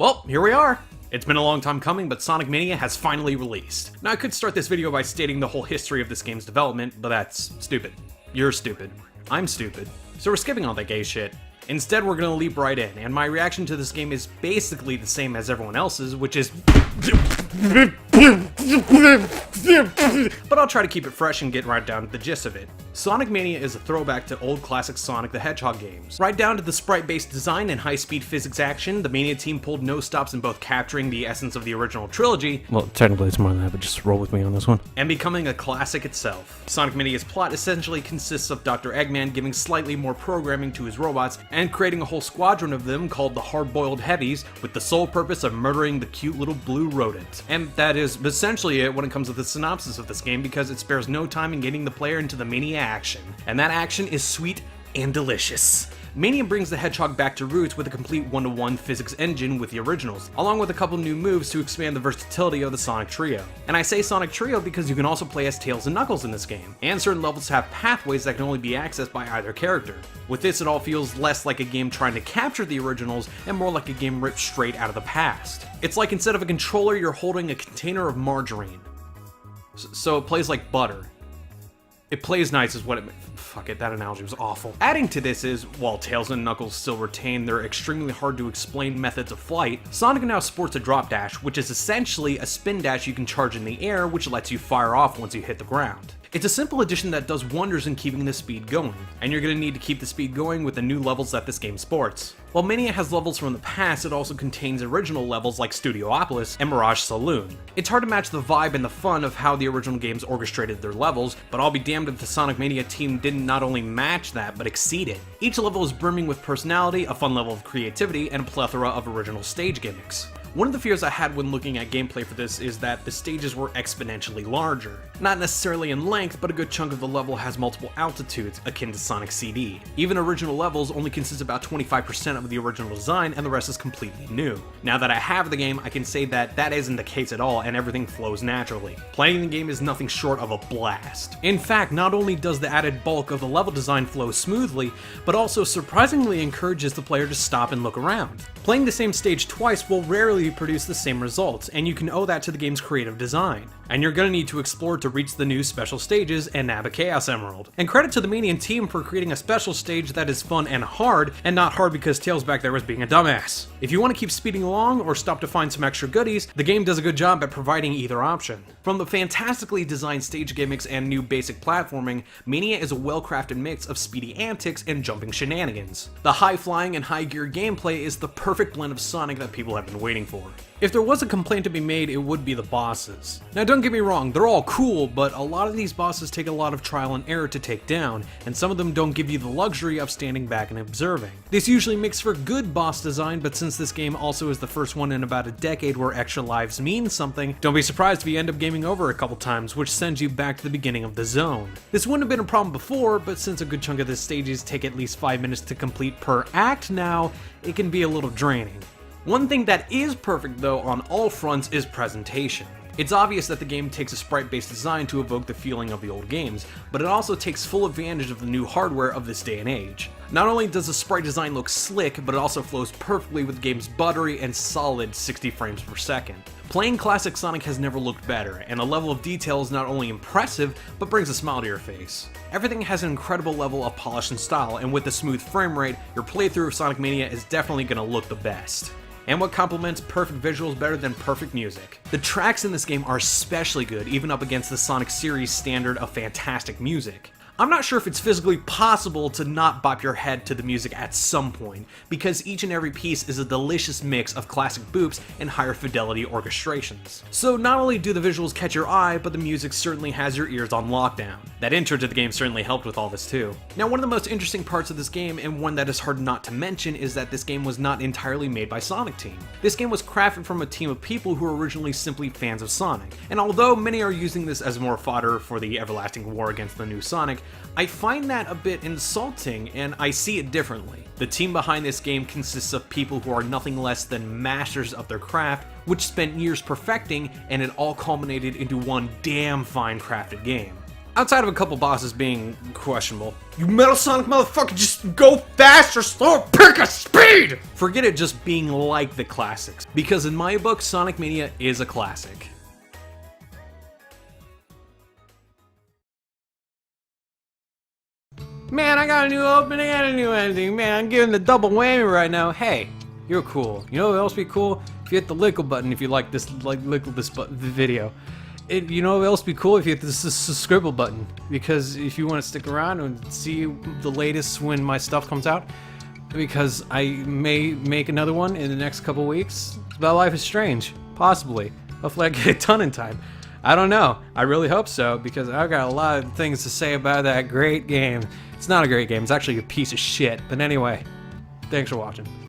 Well, here we are. It's been a long time coming, but Sonic Mania has finally released. Now, I could start this video by stating the whole history of this game's development, but that's stupid. You're stupid. I'm stupid. So we're skipping all that gay shit. Instead, we're gonna leap right in, and my reaction to this game is basically the same as everyone else's, which is but I'll try to keep it fresh and get right down to the gist of it. Sonic Mania is a throwback to old classic Sonic the Hedgehog games. Right down to the sprite-based design and high-speed physics action, the Mania team pulled no stops in both capturing the essence of the original trilogy, well, technically it's more than that, but just roll with me on this one, and becoming a classic itself. Sonic Mania's plot essentially consists of Dr. Eggman giving slightly more programming to his robots and creating a whole squadron of them called the Hard-Boiled Heavies with the sole purpose of murdering the cute little blue rodent. And that is essentially it when it comes to the synopsis of this game, because it spares no time in getting the player into the Mania action. And that action is sweet and delicious. Mania brings the Hedgehog back to roots with a complete one-to-one physics engine with the originals, along with a couple new moves to expand the versatility of the Sonic Trio. And I say Sonic Trio because you can also play as Tails and Knuckles in this game, and certain levels have pathways that can only be accessed by either character. With this, it all feels less like a game trying to capture the originals and more like a game ripped straight out of the past. It's like instead of a controller, you're holding a container of margarine. So it plays like butter. It plays nice is what it... Fuck it, that analogy was awful. Adding to this is, while Tails and Knuckles still retain their extremely hard to explain methods of flight, Sonic now sports a drop dash, which is essentially a spin dash you can charge in the air, which lets you fire off once you hit the ground. It's a simple addition that does wonders in keeping the speed going, and you're going to need to keep the speed going with the new levels that this game sports. While Mania has levels from the past, it also contains original levels like Studiopolis and Mirage Saloon. It's hard to match the vibe and the fun of how the original games orchestrated their levels, but I'll be damned if the Sonic Mania team didn't not only match that, but exceed it. Each level is brimming with personality, a fun level of creativity, and a plethora of original stage gimmicks. One of the fears I had when looking at gameplay for this is that the stages were exponentially larger. Not necessarily in length, but a good chunk of the level has multiple altitudes, akin to Sonic CD. Even original levels only consist about 25% of the original design, and the rest is completely new. Now that I have the game, I can say that that isn't the case at all, and everything flows naturally. Playing the game is nothing short of a blast. In fact, not only does the added bulk of the level design flow smoothly, but also surprisingly encourages the player to stop and look around. Playing the same stage twice will rarely produce the same results, and you can owe that to the game's creative design. And you're gonna need to explore to reach the new special stages and nab a Chaos Emerald. And credit to the Manian team for creating a special stage that is fun and not hard because Tails back there was being a dumbass. If you want to keep speeding along or stop to find some extra goodies, the game does a good job at providing either option. From the fantastically designed stage gimmicks and new basic platforming, Mania is a well-crafted mix of speedy antics and jumping shenanigans. The high-flying and high-gear gameplay is the perfect blend of Sonic that people have been waiting for. If there was a complaint to be made, it would be the bosses. Now don't get me wrong, they're all cool, but a lot of these bosses take a lot of trial and error to take down, and some of them don't give you the luxury of standing back and observing. This usually makes for good boss design, but since this game also is the first one in about a decade where extra lives mean something, don't be surprised if you end up gaming over a couple times, which sends you back to the beginning of the zone. This wouldn't have been a problem before, but since a good chunk of the stages take at least 5 minutes to complete per act now, it can be a little draining. One thing that is perfect though on all fronts is presentation. It's obvious that the game takes a sprite-based design to evoke the feeling of the old games, but it also takes full advantage of the new hardware of this day and age. Not only does the sprite design look slick, but it also flows perfectly with the game's buttery and solid 60 frames per second. Playing classic Sonic has never looked better, and the level of detail is not only impressive, but brings a smile to your face. Everything has an incredible level of polish and style, and with the smooth frame rate, your playthrough of Sonic Mania is definitely going to look the best. And what complements perfect visuals better than perfect music? The tracks in this game are especially good, even up against the Sonic series standard of fantastic music. I'm not sure if it's physically possible to not bop your head to the music at some point, because each and every piece is a delicious mix of classic boops and higher fidelity orchestrations. So not only do the visuals catch your eye, but the music certainly has your ears on lockdown. That intro to the game certainly helped with all this too. Now, one of the most interesting parts of this game, and one that is hard not to mention, is that this game was not entirely made by Sonic Team. This game was crafted from a team of people who were originally simply fans of Sonic. And although many are using this as more fodder for the everlasting war against the new Sonic, I find that a bit insulting, and I see it differently. The team behind this game consists of people who are nothing less than masters of their craft, which spent years perfecting, and it all culminated into one damn fine crafted game. Outside of a couple bosses being questionable. You Metal Sonic motherfucker, just go fast or slow, pick a speed! Forget it just being like the classics, because in my book, Sonic Mania is a classic. Man, I got a new opening and a new ending. Man, I'm giving the double whammy right now. Hey, you're cool. You know what else would be cool? If you hit the lickle button if you like this, video. You know what else would be cool? If you hit the scribble button. Because if you want to stick around and see the latest when my stuff comes out. Because I may make another one in the next couple weeks. It's about Life is Strange. Possibly. Hopefully I get it done in time. I don't know. I really hope so, because I've got a lot of things to say about that great game. It's not a great game. It's actually a piece of shit. But anyway, thanks for watching.